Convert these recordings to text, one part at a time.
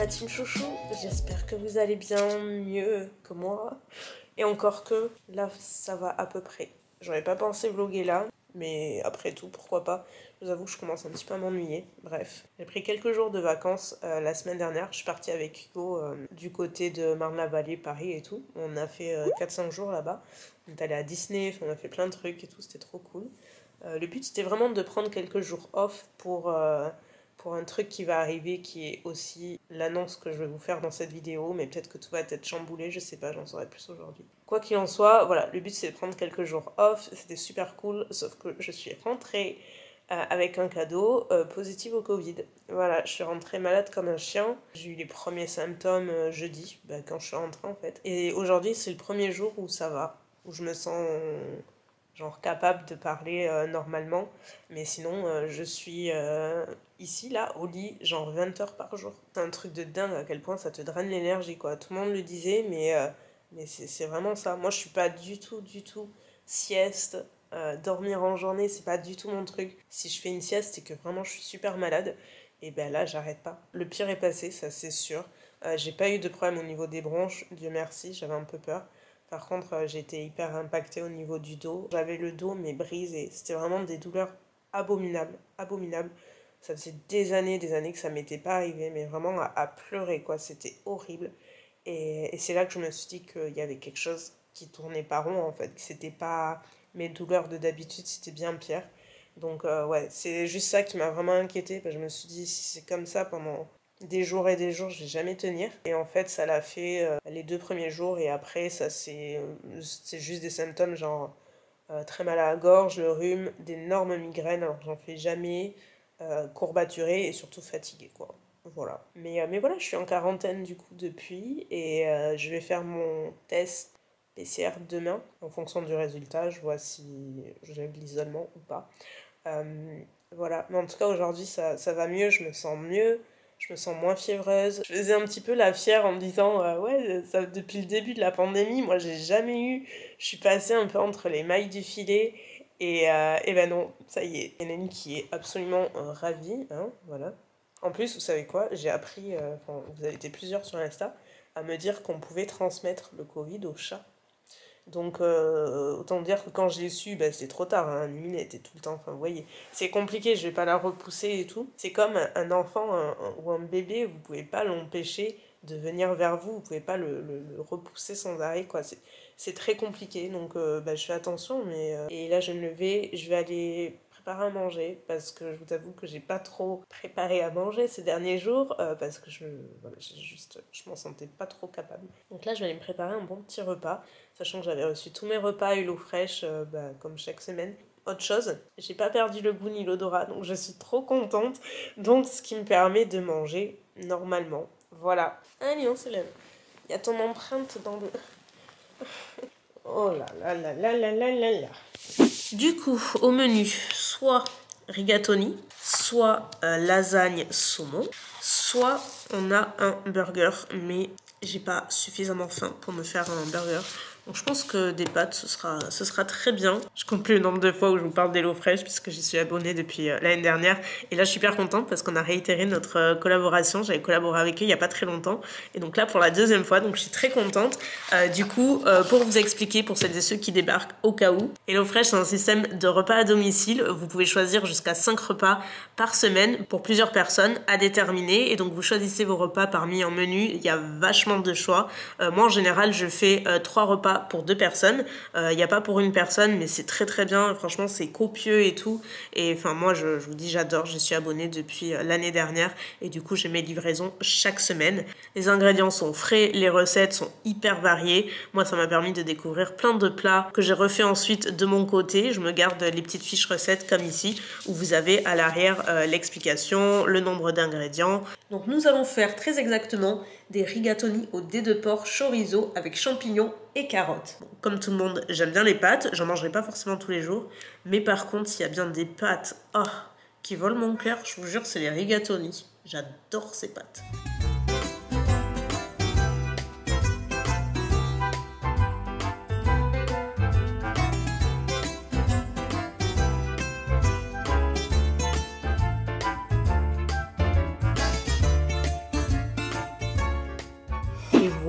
ma team chouchou, j'espère que vous allez bien, mieux que moi. Et encore que, là ça va à peu près. J'aurais pas pensé vlogger là, mais après tout, pourquoi pas. Je vous avoue que je commence un petit peu à m'ennuyer. Bref, j'ai pris quelques jours de vacances la semaine dernière. Je suis partie avec Hugo du côté de Marne-la-Vallée, Paris et tout. On a fait 4-5 jours là-bas. On est allé à Disney, on a fait plein de trucs et tout, c'était trop cool. Le but c'était vraiment de prendre quelques jours off pour un truc qui va arriver qui est aussi l'annonce que je vais vous faire dans cette vidéo, mais peut-être que tout va être chamboulé, je sais pas, j'en saurai plus aujourd'hui. Quoi qu'il en soit, voilà, le but c'est de prendre quelques jours off, c'était super cool, sauf que je suis rentrée avec un cadeau positif au Covid. Voilà, je suis rentrée malade comme un chien, j'ai eu les premiers symptômes jeudi, quand je suis rentrée en fait. Et aujourd'hui c'est le premier jour où ça va, où je me sens genre capable de parler normalement, mais sinon je suis ici là au lit genre 20 heures par jour. C'est un truc de dingue à quel point ça te draine l'énergie quoi. Tout le monde le disait mais c'est vraiment ça. Moi je suis pas du tout sieste, dormir en journée c'est pas du tout mon truc. Si je fais une sieste c'est que vraiment je suis super malade et ben là j'arrête pas. Le pire est passé, ça c'est sûr. J'ai pas eu de problème au niveau des bronches, Dieu merci, j'avais un peu peur. Par contre, j'ai été hyper impactée au niveau du dos. J'avais le dos mais brisé. C'était vraiment des douleurs abominables, abominables. Ça faisait des années que ça m'était pas arrivé, mais vraiment à pleurer quoi. C'était horrible. Et c'est là que je me suis dit qu'il y avait quelque chose qui tournait pas rond en fait. Que c'était pas mes douleurs de d'habitude, c'était bien pire. Donc ouais, c'est juste ça qui m'a vraiment inquiétée. Je me suis dit si c'est comme ça pendant des jours et des jours, je vais jamais tenir. Et en fait, ça l'a fait les 2 premiers jours et après, ça c'est juste des symptômes genre très mal à la gorge, le rhume, d'énormes migraines, alors j'en fais jamais, courbaturée et surtout fatiguée quoi. Voilà. Mais voilà, je suis en quarantaine du coup depuis et je vais faire mon test PCR demain. En fonction du résultat, je vois si j'ai de l'isolement ou pas. Voilà, mais en tout cas aujourd'hui ça va mieux, je me sens mieux. Je me sens moins fiévreuse. Je faisais un petit peu la fière en me disant ouais, ça, depuis le début de la pandémie, moi j'ai jamais eu. Je suis passée un peu entre les mailles du filet et ben non, ça y est. Il y en a une qui est absolument ravie, hein, voilà. En plus, vous savez quoi, j'ai appris, vous avez été plusieurs sur Insta, à me dire qu'on pouvait transmettre le Covid aux chats. Donc autant dire que quand je l'ai su, c'était trop tard, hein. Mine était tout le temps, enfin vous voyez, c'est compliqué, je vais pas la repousser et tout. C'est comme un enfant ou un bébé, vous pouvez pas l'empêcher de venir vers vous, vous pouvez pas le repousser sans arrêt quoi, c'est très compliqué, donc je fais attention, et là je vais aller préparer à manger, parce que je vous avoue que j'ai pas trop préparé à manger ces derniers jours, parce que je m'en sentais pas trop capable. Donc là je vais aller me préparer un bon petit repas, sachant que j'avais reçu tous mes repas à HelloFresh, comme chaque semaine. Autre chose, j'ai pas perdu le goût ni l'odorat, donc je suis trop contente, donc ce qui me permet de manger normalement. Voilà. Allez, on se lève. Il y a ton empreinte dans le... Oh là là là là là là là là. Du coup, au menu, soit rigatoni, soit lasagne saumon, soit on a un burger, mais j'ai pas suffisamment faim pour me faire un burger. Donc je pense que des pâtes, ce sera très bien. Je compte plus le nombre de fois où je vous parle d'HelloFresh puisque j'y suis abonnée depuis l'année dernière. Et là, je suis hyper contente parce qu'on a réitéré notre collaboration. J'avais collaboré avec eux il n'y a pas très longtemps. Et donc là, pour la 2e fois, donc je suis très contente. Du coup, pour vous expliquer, pour celles et ceux qui débarquent au cas où, HelloFresh, c'est un système de repas à domicile. Vous pouvez choisir jusqu'à 5 repas par semaine pour plusieurs personnes à déterminer. Et donc, vous choisissez vos repas parmi un menu. Il y a vachement de choix. Moi, en général, je fais 3 repas pour 2 personnes. Il n'y a pas pour une personne, mais c'est très très bien. Franchement, c'est copieux et tout. Et enfin, moi, je vous dis, j'adore. Je suis abonnée depuis l'année dernière. Et du coup, j'ai mes livraisons chaque semaine. Les ingrédients sont frais. Les recettes sont hyper variées. Moi, ça m'a permis de découvrir plein de plats que j'ai refait ensuite de mon côté. Je me garde les petites fiches recettes comme ici, où vous avez à l'arrière l'explication, le nombre d'ingrédients. Donc, nous allons faire très exactement des rigatoni au dés de porc chorizo avec champignons et carottes. Bon, comme tout le monde, j'aime bien les pâtes, j'en mangerai pas forcément tous les jours, mais par contre, s'il y a bien des pâtes qui volent mon cœur, je vous jure, c'est les rigatoni. J'adore ces pâtes.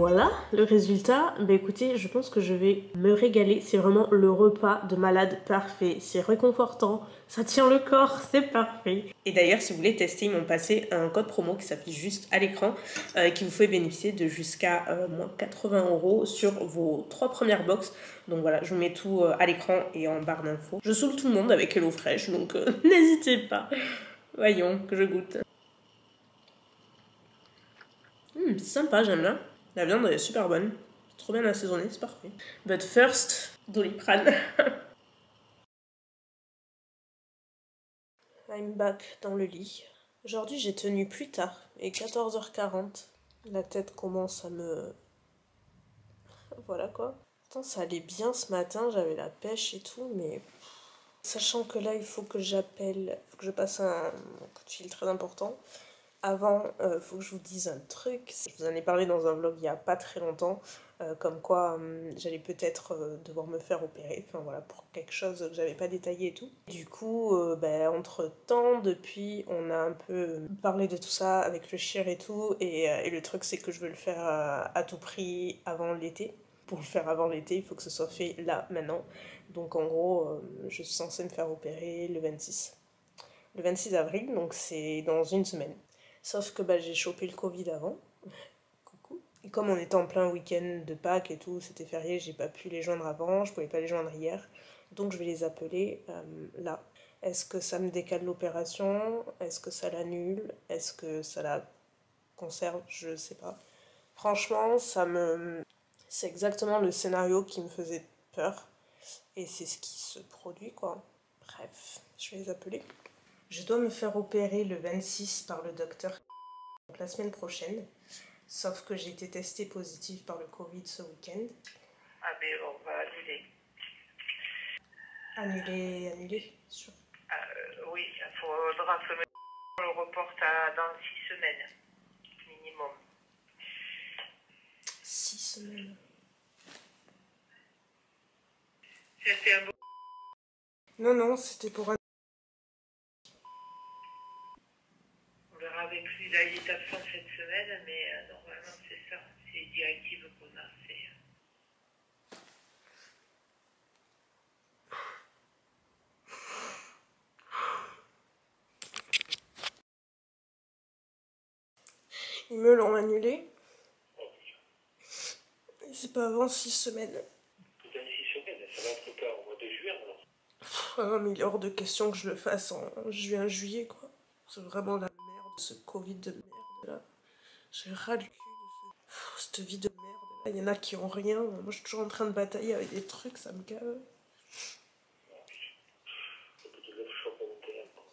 voilà, le résultat, bah écoutez, je pense que je vais me régaler. C'est vraiment le repas de malade parfait. C'est réconfortant, ça tient le corps, c'est parfait. Et d'ailleurs, si vous voulez tester, ils m'ont passé un code promo qui s'affiche juste à l'écran, qui vous fait bénéficier de jusqu'à moins 80 € sur vos 3 premières box. Donc voilà, je vous mets tout à l'écran et en barre d'infos. Je saoule tout le monde avec HelloFresh, donc n'hésitez pas. Voyons, que je goûte. C'est sympa, j'aime bien. La viande elle est super bonne. Trop bien assaisonnée, c'est parfait. But first, Doliprane. I'm back dans le lit. Aujourd'hui, j'ai tenu plus tard, et 14h40. La tête commence à me... Voilà quoi. Pourtant, ça allait bien ce matin, j'avais la pêche et tout, mais... Sachant que là, il faut que j'appelle, il faut que je passe un coup de fil très important. Avant, faut que je vous dise un truc. Je vous en ai parlé dans un vlog il y a pas très longtemps, comme quoi j'allais peut-être devoir me faire opérer, enfin voilà, pour quelque chose que j'avais pas détaillé et tout. Du coup, entre-temps, depuis, on a un peu parlé de tout ça avec le chien et tout, et le truc c'est que je veux le faire à tout prix avant l'été. Pour le faire avant l'été, il faut que ce soit fait là, maintenant. Donc en gros, je suis censée me faire opérer le 26. Le 26 avril, donc c'est dans une semaine. Sauf que j'ai chopé le Covid avant. Coucou. Et comme on était en plein week-end de Pâques et tout, c'était férié, j'ai pas pu les joindre avant, je pouvais pas les joindre hier. Donc je vais les appeler là. Est-ce que ça me décale l'opération? Est-ce que ça l'annule? Est-ce que ça la conserve? Je sais pas. Franchement, c'est exactement le scénario qui me faisait peur. Et c'est ce qui se produit, quoi. Bref, je vais les appeler. Je dois me faire opérer le 26 par le docteur, donc la semaine prochaine. Sauf que j'ai été testée positive par le Covid ce week-end. Ah ben on va annuler. Annuler, sûr. Oui, il faudra se mettre, on le reporte dans 6 semaines, minimum. 6 semaines. C'était un bon... Non, c'était pour un... On verra avec lui, là il est absent cette semaine, mais normalement c'est ça, c'est les directives qu'on a fait. Ils me l'ont annulé. Et c'est pas avant 6 semaines. Dans 6 semaines, ça va être pas au mois de juin alors. Ah, mais il est hors de question que je le fasse en juillet, quoi. C'est vraiment la merde, ce Covid de merde, là. J'ai ras le cul de cette vie de merde, là. Il y en a qui ont rien. Moi, je suis toujours en train de batailler avec des trucs, ça me gave.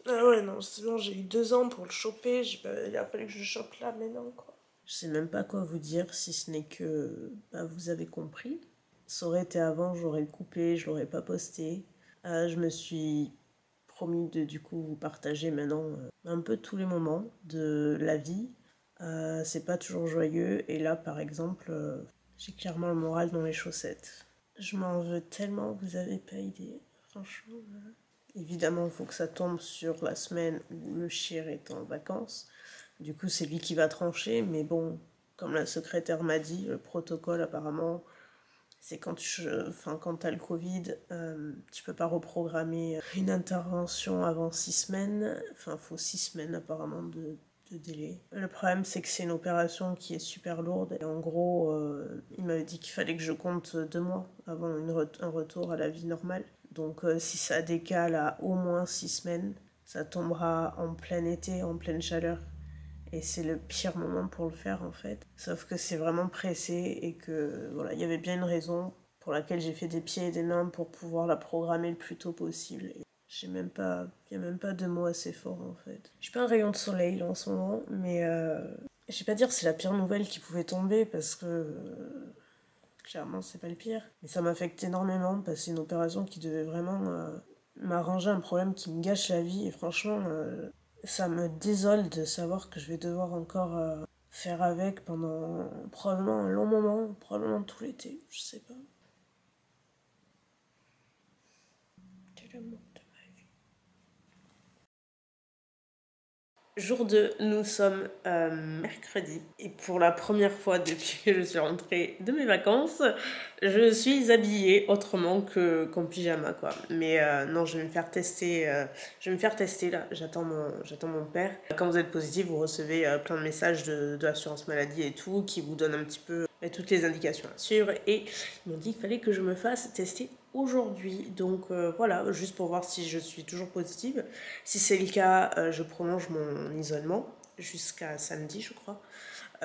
Ah ouais, non, c'est bon, j'ai eu 2 ans pour le choper. Il a fallu que je le chope là, mais non, quoi. Je sais même pas quoi vous dire, si ce n'est que vous avez compris. Ça aurait été avant, j'aurais coupé, je l'aurais pas posté. Je me suis promis de du coup vous partager maintenant un peu tous les moments de la vie. C'est pas toujours joyeux, et là par exemple, j'ai clairement le moral dans les chaussettes. Je m'en veux tellement, vous avez pas idée, franchement. Évidemment, il faut que ça tombe sur la semaine où le chien est en vacances. Du coup, c'est lui qui va trancher, mais bon, comme la secrétaire m'a dit, le protocole apparemment, c'est quand quand t'as le Covid, tu peux pas reprogrammer une intervention avant 6 semaines. Enfin, il faut 6 semaines apparemment de délai. Le problème, c'est que c'est une opération qui est super lourde. Et en gros, il m'avait dit qu'il fallait que je compte 2 mois avant un retour à la vie normale. Donc si ça décale à au moins 6 semaines, ça tombera en plein été, en pleine chaleur. Et c'est le pire moment pour le faire en fait. Sauf que c'est vraiment pressé et que voilà, il y avait bien une raison pour laquelle j'ai fait des pieds et des mains pour pouvoir la programmer le plus tôt possible. Et il n'y a même pas de mots assez forts en fait. Je suis pas un rayon de soleil là, en ce moment, mais je vais pas dire que c'est la pire nouvelle qui pouvait tomber parce que clairement c'est pas le pire. Mais ça m'affecte énormément parce que c'est une opération qui devait vraiment m'arranger un problème qui me gâche la vie, et franchement ça me désole de savoir que je vais devoir encore faire avec pendant probablement un long moment, probablement tout l'été, je sais pas. C'est l'amour de ma vie. Jour 2, nous sommes mercredi et pour la première fois depuis que je suis rentrée de mes vacances, je suis habillée autrement qu'en pyjama quoi. Mais non, je vais me faire tester, là, j'attends mon père. Quand vous êtes positif, vous recevez plein de messages de l'assurance maladie et tout qui vous donnent un petit peu toutes les indications à suivre et ils m'ont dit qu'il fallait que je me fasse tester aujourd'hui. Donc voilà, juste pour voir si je suis toujours positive. Si c'est le cas, je prolonge mon isolement jusqu'à samedi, je crois.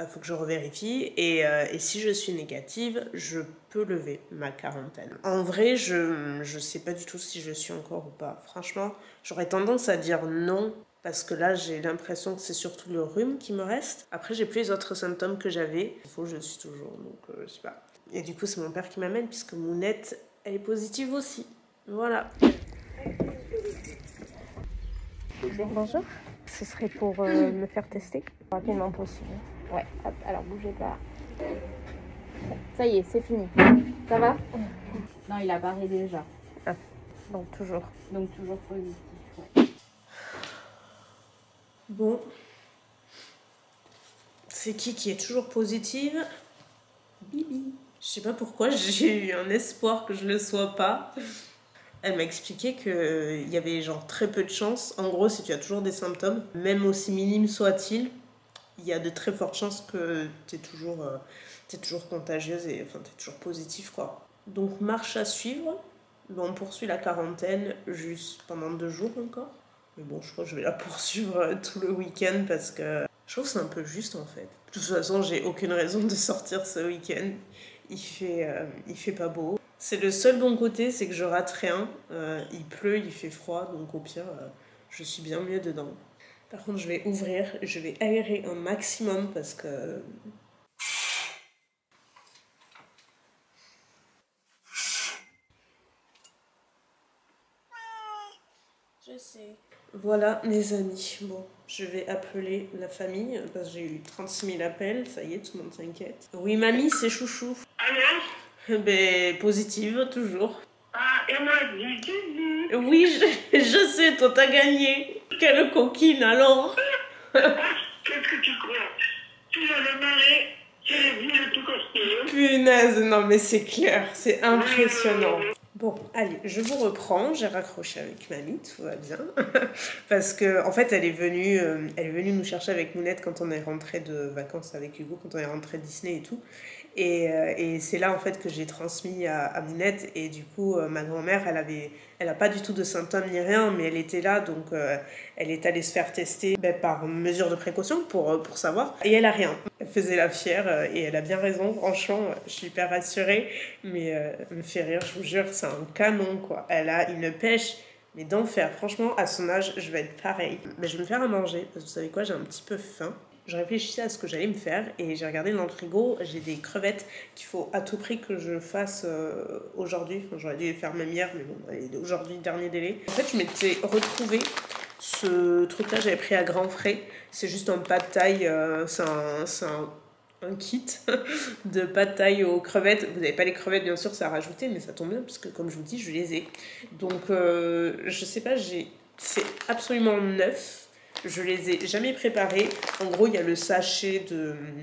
Faut que je revérifie. Et si je suis négative, je peux lever ma quarantaine. En vrai, je sais pas du tout si je suis encore ou pas. Franchement, j'aurais tendance à dire non. Parce que là, j'ai l'impression que c'est surtout le rhume qui me reste. Après, j'ai plus les autres symptômes que j'avais. Il faut que je suis toujours, donc je sais pas. Et du coup, c'est mon père qui m'amène, puisque Mounette, elle est positive aussi. Voilà. Bonjour, ce serait pour me faire tester rapidement possible. Ouais, hop, alors bougez pas. Ça y est, c'est fini. Ça va? Non, il apparaît déjà. Ah, donc toujours. Donc toujours positif. Ouais. Bon. C'est qui est toujours positive? Bibi. Je sais pas pourquoi, j'ai eu un espoir que je ne le sois pas. Elle m'a expliqué qu'il y avait genre très peu de chances. En gros, si tu as toujours des symptômes, même aussi minimes soient-ils, il y a de très fortes chances que tu es toujours contagieuse et enfin tu es toujours positive quoi. Donc marche à suivre. Bon, on poursuit la quarantaine juste pendant 2 jours encore. Mais bon, je crois que je vais la poursuivre tout le week-end parce que je trouve que c'est un peu juste en fait. De toute façon, j'ai aucune raison de sortir ce week-end. Il fait pas beau. C'est le seul bon côté, c'est que je rate rien. Il pleut, il fait froid, donc au pire, je suis bien mieux dedans. Par contre, je vais ouvrir, je vais aérer un maximum parce que... Je sais. Voilà, mes amis. Bon, je vais appeler la famille parce que j'ai eu 36 000 appels. Ça y est, tout le monde s'inquiète. Oui, mamie, c'est chouchou. Allô? Ben, positive, toujours. Ah, et moi, j'ai vu. Oui, je sais, toi, t'as gagné. Quelle coquine, alors. Qu'est-ce que tu crois? Tu vas le marrer, tu l'as vu le tout costaud. Punaise, non, mais c'est clair, c'est impressionnant. Bon, allez, je vous reprends. J'ai raccroché avec mamie, tout va bien. Parce que, en fait, elle est venue nous chercher avec Mounette quand on est rentré de vacances avec Hugo, quand on est rentré de Disney et tout. Et c'est là, en fait, que j'ai transmis à Mounette. Et du coup, ma grand-mère, elle a pas du tout de symptômes ni rien, mais elle était là, donc elle est allée se faire tester par mesure de précaution pour savoir. Et elle a rien. Elle faisait la fière et elle a bien raison, franchement, je suis hyper rassurée. Mais elle me fait rire, je vous jure, c'est un canon, quoi. Elle a une pêche, mais d'enfer. Franchement, à son âge, je vais être pareil. Mais je vais me faire à manger, parce que vous savez quoi, j'ai un petit peu faim. Je réfléchissais à ce que j'allais me faire et j'ai regardé dans le frigo, j'ai des crevettes qu'il faut à tout prix que je fasse aujourd'hui. Enfin, j'aurais dû les faire même hier, mais bon, allez, aujourd'hui, dernier délai. En fait, je m'étais retrouvée ce truc-là, j'avais pris à grands frais. C'est juste un pad thai, c'est un kit de pad thai aux crevettes. Vous n'avez pas les crevettes, bien sûr, c'est à rajouter, mais ça tombe bien parce que, comme je vous dis, je les ai. Donc, je sais pas, c'est absolument neuf. Je les ai jamais préparés. En gros, il y a le sachet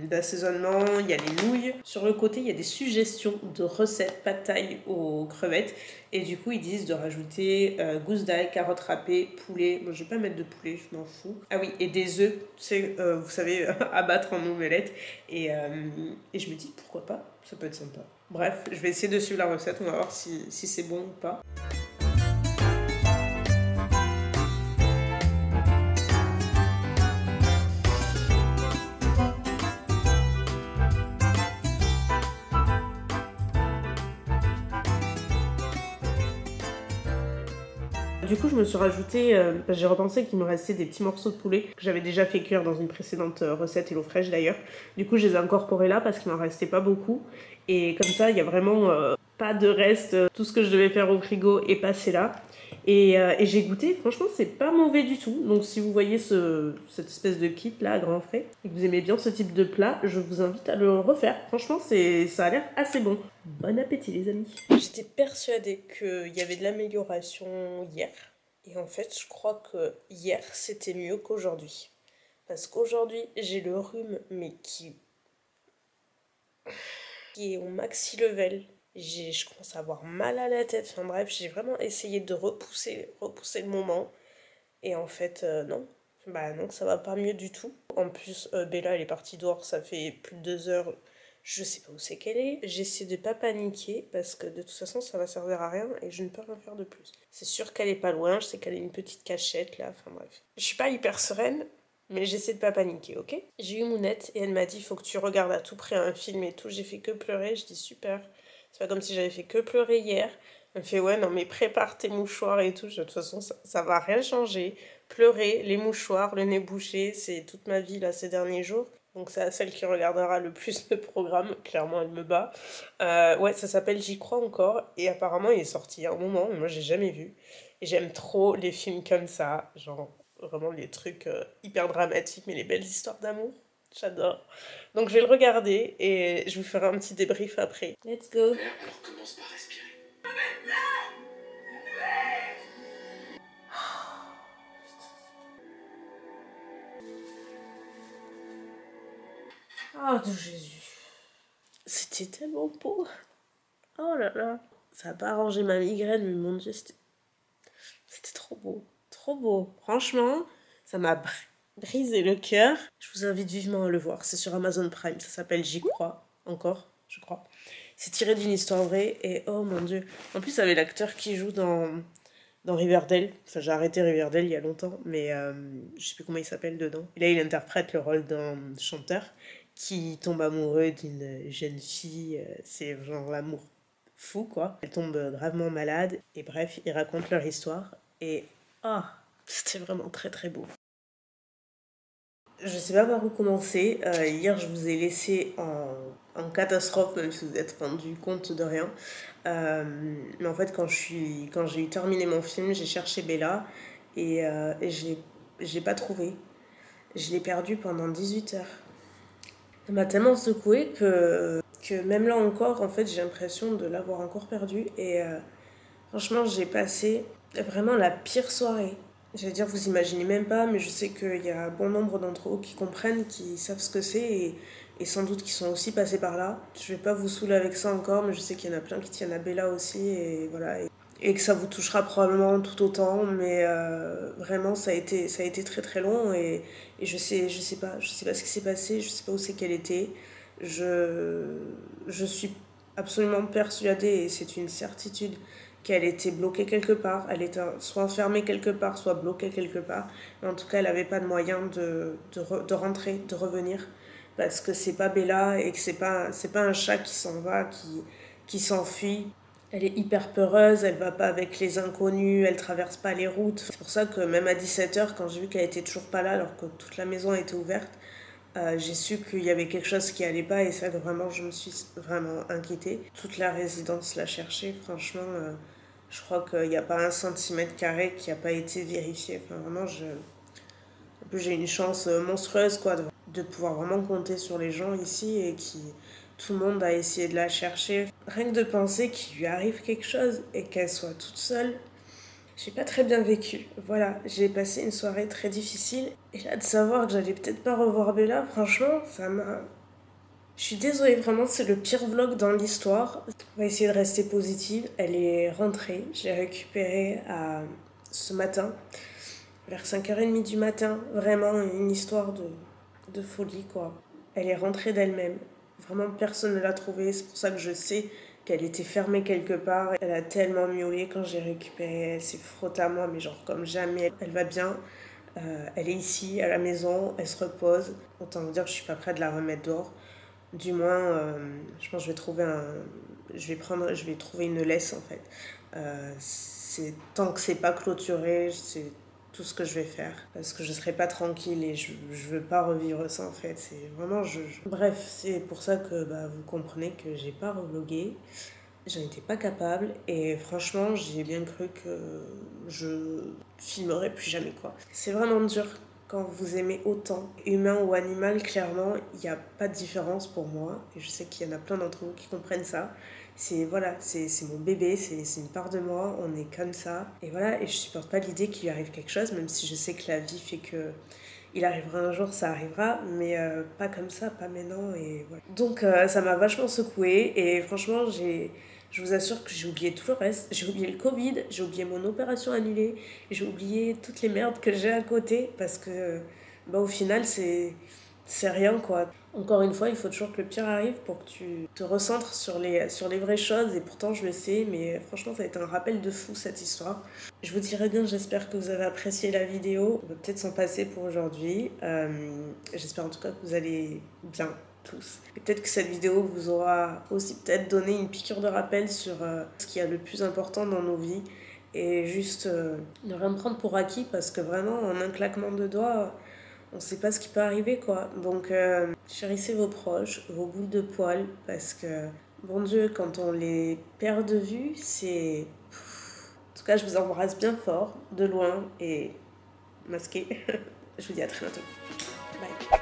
d'assaisonnement, il y a les nouilles. Sur le côté, il y a des suggestions de recettes pad thai aux crevettes. Et du coup, ils disent de rajouter gousse d'ail, carottes râpées, poulet. Moi, je vais pas mettre de poulet, je m'en fous. Ah oui, et des œufs, vous savez, abattre en omelette. Et je me dis, pourquoi pas? Ça peut être sympa. Bref, je vais essayer de suivre la recette. On va voir si c'est bon ou pas. Du coup, je me suis rajouté, j'ai repensé qu'il me restait des petits morceaux de poulet que j'avais déjà fait cuire dans une précédente recette HelloFresh d'ailleurs. Du coup, je les ai incorporés là parce qu'il m'en restait pas beaucoup. Et comme ça, il y a vraiment pas de reste. Tout ce que je devais faire au frigo est passé là. Et j'ai goûté, franchement, c'est pas mauvais du tout. Donc, si vous voyez cette espèce de kit là à grands frais et que vous aimez bien ce type de plat, je vous invite à le refaire. Franchement, ça a l'air assez bon. Bon appétit, les amis. J'étais persuadée qu'il y avait de l'amélioration hier. Et en fait, je crois que hier, c'était mieux qu'aujourd'hui. Parce qu'aujourd'hui, j'ai le rhume, mais qui est au maxi level. Je commence à avoir mal à la tête. Enfin bref, j'ai vraiment essayé de repousser le moment. Et en fait, non. Bah non, ça va pas mieux du tout. En plus, Bella, elle est partie dehors, ça fait plus de 2 heures. Je sais pas où c'est qu'elle est. J'essaie de pas paniquer parce que de toute façon, ça va servir à rien et je ne peux rien faire de plus. C'est sûr qu'elle est pas loin, je sais qu'elle est une petite cachette là, enfin bref. Je suis pas hyper sereine, mais j'essaie de pas paniquer, ok? J'ai eu Mounette et elle m'a dit, faut que tu regardes à tout près un film et tout. J'ai fait que pleurer, je dis super. C'est pas comme si j'avais fait que pleurer hier. Elle me fait, ouais, non, mais prépare tes mouchoirs et tout. De toute façon, ça va rien changer. Pleurer, les mouchoirs, le nez bouché, c'est toute ma vie là ces derniers jours. Donc c'est celle qui regardera le plus de programmes. Clairement, elle me bat. Ouais, ça s'appelle J'y crois encore. Et apparemment, il est sorti il y a un moment, mais moi, j'ai jamais vu. Et j'aime trop les films comme ça. Genre, vraiment les trucs hyper dramatiques, mais les belles histoires d'amour. J'adore. Donc je vais le regarder et je vous ferai un petit débrief après. Let's go. Alors commence par respirer. Oh de Jésus. C'était tellement beau. Oh là là. Ça n'a pas arrangé ma migraine, mais mon Dieu, c'était trop beau. Trop beau. Franchement, ça m'a brisé le cœur. Je vous invite vivement à le voir. C'est sur Amazon Prime. Ça s'appelle J'y crois. Encore, je crois. C'est tiré d'une histoire vraie et oh mon Dieu. En plus, avec l'acteur qui joue dans Riverdale. Enfin, j'ai arrêté Riverdale il y a longtemps, mais je sais plus comment il s'appelle dedans. Et là, il interprète le rôle d'un chanteur qui tombe amoureux d'une jeune fille. C'est genre l'amour fou, quoi. Elle tombe gravement malade. Et bref, ils racontent leur histoire. Et ah, c'était vraiment très très beau. Je sais pas par où commencer. Hier, je vous ai laissé en catastrophe, même si vous êtes rendu compte de rien. Mais en fait, quand j'ai eu terminé mon film, j'ai cherché Bella et je l'ai pas trouvée. Je l'ai perdue pendant 18 heures. Elle m'a tellement secouée que même là encore, en fait, j'ai l'impression de l'avoir encore perdue. Et franchement, j'ai passé vraiment la pire soirée. J'allais dire, vous imaginez même pas, mais je sais qu'il y a bon nombre d'entre vous qui comprennent, qui savent ce que c'est et sans doute qui sont aussi passés par là. Je vais pas vous saouler avec ça encore, mais je sais qu'il y en a plein qui tiennent à Bella aussi et voilà. Et que ça vous touchera probablement tout autant, mais vraiment ça a été très très long et je sais pas ce qui s'est passé, je sais pas où c'est qu'elle était. Je suis absolument persuadée, et c'est une certitude, qu'elle était bloquée quelque part. Elle était soit enfermée quelque part, soit bloquée quelque part. Mais en tout cas, elle n'avait pas de moyen de rentrer, de revenir. Parce que c'est pas Bella et que c'est pas un chat qui s'en va, qui s'enfuit. Elle est hyper peureuse, elle va pas avec les inconnus, elle traverse pas les routes. C'est pour ça que même à 17 h, quand j'ai vu qu'elle était toujours pas là, alors que toute la maison était ouverte, j'ai su qu'il y avait quelque chose qui allait pas et ça, vraiment, je me suis vraiment inquiétée. Toute la résidence l'a cherchée, franchement. Je crois qu'il n'y a pas 1 cm² qui n'a pas été vérifié. Enfin, vraiment, en plus, j'ai une chance monstrueuse quoi, de pouvoir vraiment compter sur les gens ici et tout le monde a essayé de la chercher. Rien que de penser qu'il lui arrive quelque chose et qu'elle soit toute seule, j'ai pas très bien vécu. Voilà, j'ai passé une soirée très difficile. Et là, de savoir que j'allais peut-être pas revoir Bella, franchement, ça m'a... Je suis désolée, vraiment, c'est le pire vlog dans l'histoire. On va essayer de rester positive. Elle est rentrée. J'ai récupéré ce matin, vers 5h30 du matin. Vraiment une histoire de folie, quoi. Elle est rentrée d'elle-même. Vraiment, personne ne l'a trouvée. C'est pour ça que je sais qu'elle était fermée quelque part. Elle a tellement miaulé quand j'ai récupéré. Elle s'est frottée à moi, mais genre comme jamais. Elle va bien. Elle est ici, à la maison. Elle se repose. Autant vous dire que je suis pas prête de la remettre dehors. Du moins, je pense que je vais trouver une laisse en fait. Tant que c'est pas clôturé, c'est tout ce que je vais faire. Parce que je serai pas tranquille et je veux pas revivre ça en fait. C'est vraiment, Bref, c'est pour ça que vous comprenez que j'ai pas revlogué. J'en étais pas capable et franchement, j'ai bien cru que je filmerais plus jamais quoi. C'est vraiment dur. Quand vous aimez autant, humain ou animal, clairement, il n'y a pas de différence pour moi. Et je sais qu'il y en a plein d'entre vous qui comprennent ça. C'est mon bébé, c'est une part de moi, on est comme ça. Et voilà, et je supporte pas l'idée qu'il lui arrive quelque chose, même si je sais que la vie fait que il arrivera un jour, ça arrivera, mais pas comme ça, pas maintenant, et voilà. Donc ça m'a vachement secouée, et franchement, je vous assure que j'ai oublié tout le reste. J'ai oublié le Covid, j'ai oublié mon opération annulée, j'ai oublié toutes les merdes que j'ai à côté, parce que bah, au final, c'est rien, quoi. Encore une fois, il faut toujours que le pire arrive pour que tu te recentres sur les vraies choses. Et pourtant, je le sais, mais franchement, ça a été un rappel de fou, cette histoire. Je vous dirai bien, j'espère que vous avez apprécié la vidéo. On va peut-être s'en passer pour aujourd'hui. J'espère en tout cas que vous allez bien, tous. Et peut-être que cette vidéo vous aura aussi peut-être donné une piqûre de rappel sur ce qui est le plus important dans nos vies. Et juste ne rien prendre pour acquis, parce que vraiment, en un claquement de doigts... on sait pas ce qui peut arriver, quoi. Donc, chérissez vos proches, vos boules de poils, parce que, bon Dieu, quand on les perd de vue, c'est... En tout cas, je vous embrasse bien fort, de loin et masqué. Je vous dis à très bientôt. Bye.